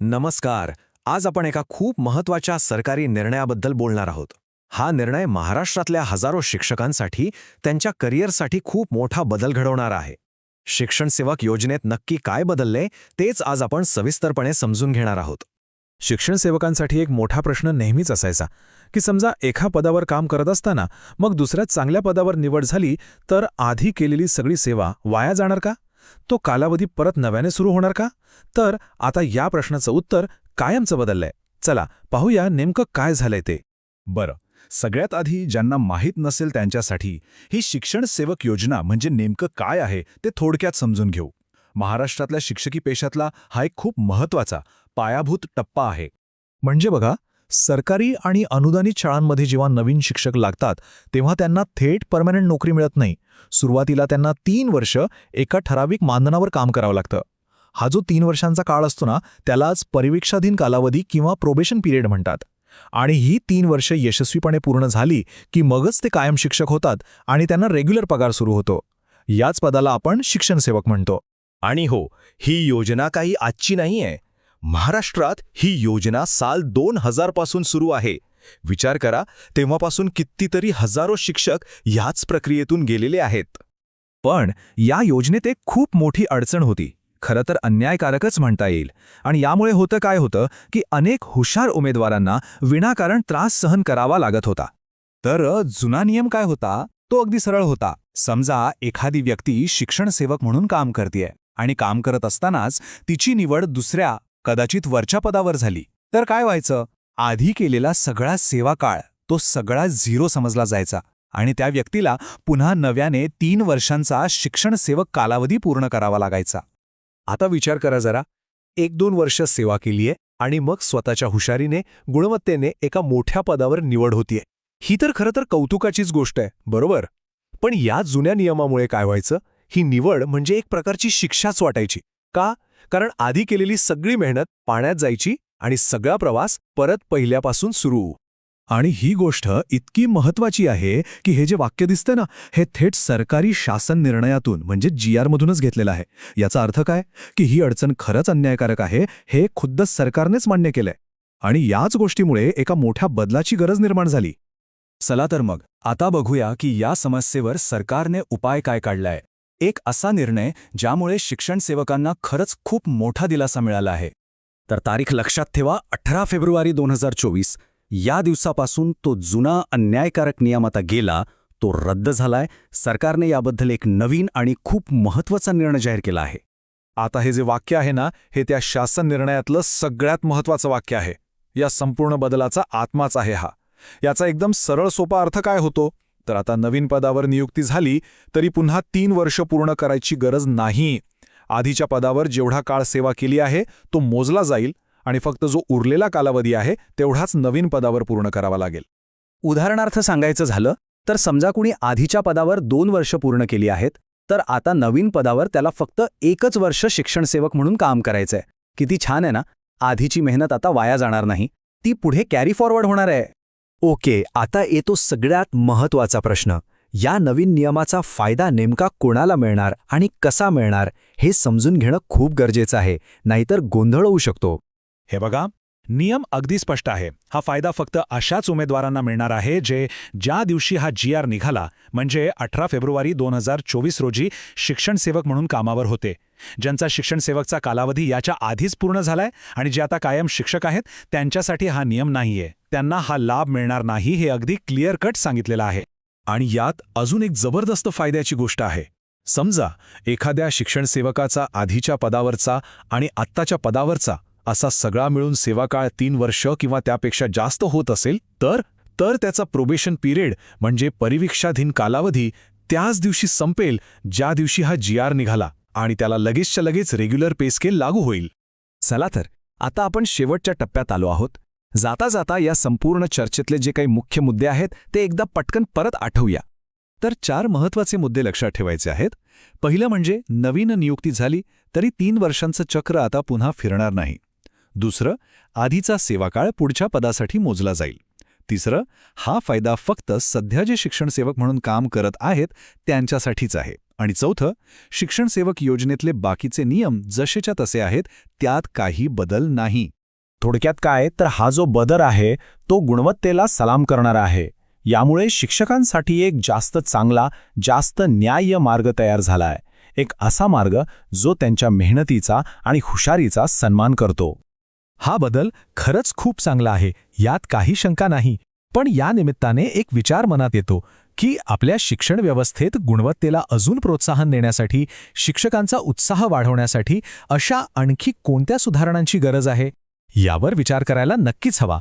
नमस्कार. आज आपण एका खूप महत्त्वाच्या सरकारी निर्णयाबद्दल बोलणार आहोत. हा निर्णय महाराष्ट्रातल्या हजारो शिक्षकांसाठी त्यांच्या करिअरसाठी खूप मोठा बदल घडवणारा आहे. शिक्षण सेवक योजनेत नक्की काय बदलले तेच आज आपण सविस्तरपणे समजून घेणार आहोत. शिक्षण सेवकांसाठी एक मोठा प्रश्न नेहमीच असायचा की समजा एका पदावर काम करत असताना मग दुसऱ्या चांगल्या पदावर निवड झाली तर आधी केलेली सगळी सेवा वाया जाणार का? तो कालावधी परत नव्याने सुरू होणार का? तर आता या प्रश्नाचं उत्तर कायमचं बदललंय. चला पाहूया नेमकं काय झालंय ते. बरं, सगळ्यात आधी ज्यांना माहीत नसेल त्यांच्यासाठी ही शिक्षण सेवक योजना म्हणजे नेमकं काय आहे ते थोडक्यात समजून घेऊ. महाराष्ट्रातल्या शिक्षकी पेशातला हा एक खूप महत्त्वाचा पायाभूत टप्पा आहे. म्हणजे बघा, सरकारी आणि अनुदानित शाळांमध्ये जेव्हा नवीन शिक्षक लागतात तेव्हा त्यांना थेट परमनंट नोकरी मिळत नाही. सुरुवातीला त्यांना 3 वर्ष एका ठराविक मानधनावर काम करावं लागतं. हा जो 3 वर्षांचा काळ असतो ना, त्यालाच परिवीक्षाधीन कालावधी किंवा प्रोबेशन पिरियड म्हणतात. आणि ही 3 वर्ष यशस्वीपणे पूर्ण झाली की मगच ते कायम शिक्षक होतात आणि त्यांना रेग्युलर पगार सुरू होतो. याच पदाला आपण शिक्षण सेवक म्हणतो. आणि हो, ही योजना काही आजची नाहीये. महाराष्ट्रात ही योजना साल 2000 पासून सुरू आहे. विचार करा, तेव्हापासून कितीतरी हजारो शिक्षक ह्याच प्रक्रियेतून गेलेले आहेत. पण या योजनेत एक खूप मोठी अडचण होती. खरं तर अन्यायकारकच म्हणता येईल. आणि यामुळे काय होतं की अनेक हुशार उमेदवारांना विनाकारण त्रास सहन करावा लागत होता. तर जुना नियम काय होता तो अगदी सरळ होता. समजा एखादी व्यक्ती शिक्षण सेवक म्हणून काम करतेय आणि काम करत असतानाच तिची निवड दुसऱ्या कदाचित वरच्या पदावर झाली तर काय व्हायचं? आधी केलेला सगळा सेवा काळ तो सगळा झिरो समजला जायचा आणि त्या व्यक्तीला पुन्हा नव्याने 3 वर्षांचा शिक्षण सेवक कालावधी पूर्ण करावा लागायचा. आता विचार करा जरा, 1-2 वर्ष सेवा केलीये आणि मग स्वतःच्या हुशारीने गुणवत्तेने एका मोठ्या पदावर निवड होतीये. ही तर खरं तर कौतुकाचीच गोष्ट आहे, बरोबर? पण या जुन्या नियमामुळे काय व्हायचं? ही निवड म्हणजे एक प्रकारची शिक्षाच वाटायची. का? कारण आधी केलेली सगळी मेहनत पाण्यात जायची आणि सगळा प्रवास परत पहिल्यापासून सुरू. आणि ही गोष्ट इतकी महत्वाची आहे की हे जे वाक्य दिसतं ना, हे थेट सरकारी शासन निर्णयातून म्हणजे GR मधूनच घेतलेलं आहे. याचा अर्थ काय की ही अडचण खरंच अन्यायकारक आहे हे खुद्द सरकारनेच मान्य केलंय. आणि याच गोष्टीमुळे एका मोठ्या बदलाची गरज निर्माण झाली. चला तर मग आता बघूया की या समस्येवर सरकारने उपाय काय काढलाय. एक असा निर्णय ज्यामुळे शिक्षण सेवकांना खरंच खूप मोठा दिलासा मिळाला आहे. तर तारीख लक्षात ठेवा, 18 फेब्रुवारी 2024. या दिवसापासून तो जुना अन्यायकारक नियम आता गेला, तो रद्द झालाय. सरकारने याबद्दल एक नवीन आणि खूप महत्त्वाचा निर्णय जाहीर केला आहे. आता हे जे वाक्य आहे ना, हे त्या शासन निर्णयातलं सगळ्यात महत्त्वाचं वाक्य आहे. या संपूर्ण बदलाचा आत्माच आहे हा. याचा एकदम सरळ सोपा अर्थ काय होतो? तर आता नवीन पदावर नियुक्ती झाली तरी पुन्हा 3 वर्ष पूर्ण करायची गरज नाही. आधीच्या पदावर जेवढा काळ सेवा केली आहे तो मोजला जाईल आणि फक्त जो उरलेला कालावधी आहे तेवढाच नवीन पदावर पूर्ण करावा लागेल. उदाहरणार्थ सांगायचं झालं तर समजा कुणी आधीच्या पदावर 2 वर्ष पूर्ण केली आहेत, तर आता नवीन पदावर त्याला फक्त 1च वर्ष शिक्षण सेवक म्हणून काम करायचंय. किती छान आहे ना? आधीची मेहनत आता वाया जाणार नाही, ती पुढे कॅरी फॉरवर्ड होणार आहे. ओके, आता येतो सगळ्यात महत्त्वाचा प्रश्न. या नवीन नियमाचा फायदा नेमका कोणाला मिळणार आणि कसा मिळणार हे समजून घेणं खूप गरजेचं आहे, नाहीतर गोंधळ होऊ शकतो. हे बघा, नियम अगदी स्पष्ट आहे. हा फायदा फक्त अशाच उमेदवारांना मिळणार आहे जे ज्या दिवशी हा GR निघाला म्हणजे 18 फेब्रुवारी 2024 रोजी शिक्षण सेवक म्हणून कामावर होते. ज्यांचा शिक्षण सेवकचा कालावधी याच्या आधीच पूर्ण झालाय आणि जे आता कायम शिक्षक आहेत त्यांच्यासाठी हा नियम नाहीये. त्यांना हा लाभ मिळणार नाही हे अगदी क्लिअर कट सांगितलेलं आहे. आणि यात अजून एक जबरदस्त फायद्याची गोष्ट आहे. समजा एखाद्या शिक्षण सेवकाचा आधीच्या पदावरचा आणि आत्ताच्या पदावरचा असा सगळा मिळून सेवाकाळ 3 वर्ष किंवा त्यापेक्षा जास्त होत असेल तर त्याचा प्रोबेशन पिरियड म्हणजे परिवीक्षाधीन कालावधी त्याच दिवशी संपेल ज्या दिवशी हा GR निघाला आणि त्याला लगेचच्या लगेच रेग्युलर पे स्केल लागू होईल. चला तर आता आपण शेवटच्या टप्प्यात आलो आहोत. जाता जाता या संपूर्ण चर्चेतले जे काही मुख्य मुद्दे आहेत ते एकदा पटकन परत आठवूया. तर 4 महत्त्वाचे मुद्दे लक्षात ठेवायचे आहेत. पहिलं म्हणजे नवीन नियुक्ती झाली तरी 3 वर्षांचं चक्र आता पुन्हा फिरणार नाही. दुसरं, आधीचा सेवाकाळ पुढच्या पदासाठी मोजला जाईल. तिसरं, हा फायदा फक्त सध्या जे शिक्षण सेवक म्हणून काम करत आहेत त्यांच्यासाठीच आहे आणि चौथं, शिक्षण सेवक योजनेतले बाकीचे नियम जसेच्या तसे आहेत, त्यात काही बदल नाही. थोडक्यात काय तर हा जो बदल आहे तो गुणवत्तेला सलाम करणारा आहे. यामुळे शिक्षकांसाठी एक जास्त चांगला, जास्त न्याय्य मार्ग तयार झाला आहे. एक असा मार्ग जो त्यांच्या मेहनतीचा आणि हुशारीचा सन्मान करतो. हा बदल खरंच खूप चांगला आहे, यात काही शंका नाही. पण या निमित्ताने एक विचार मनात येतो की आपल्या शिक्षण व्यवस्थेत गुणवत्तेला अजून प्रोत्साहन देण्यासाठी, शिक्षकांचा उत्साह वाढवण्यासाठी अशा आणखी कोणत्या सुधारणांची गरज आहे? यावर विचार करायला नक्कीच हवा.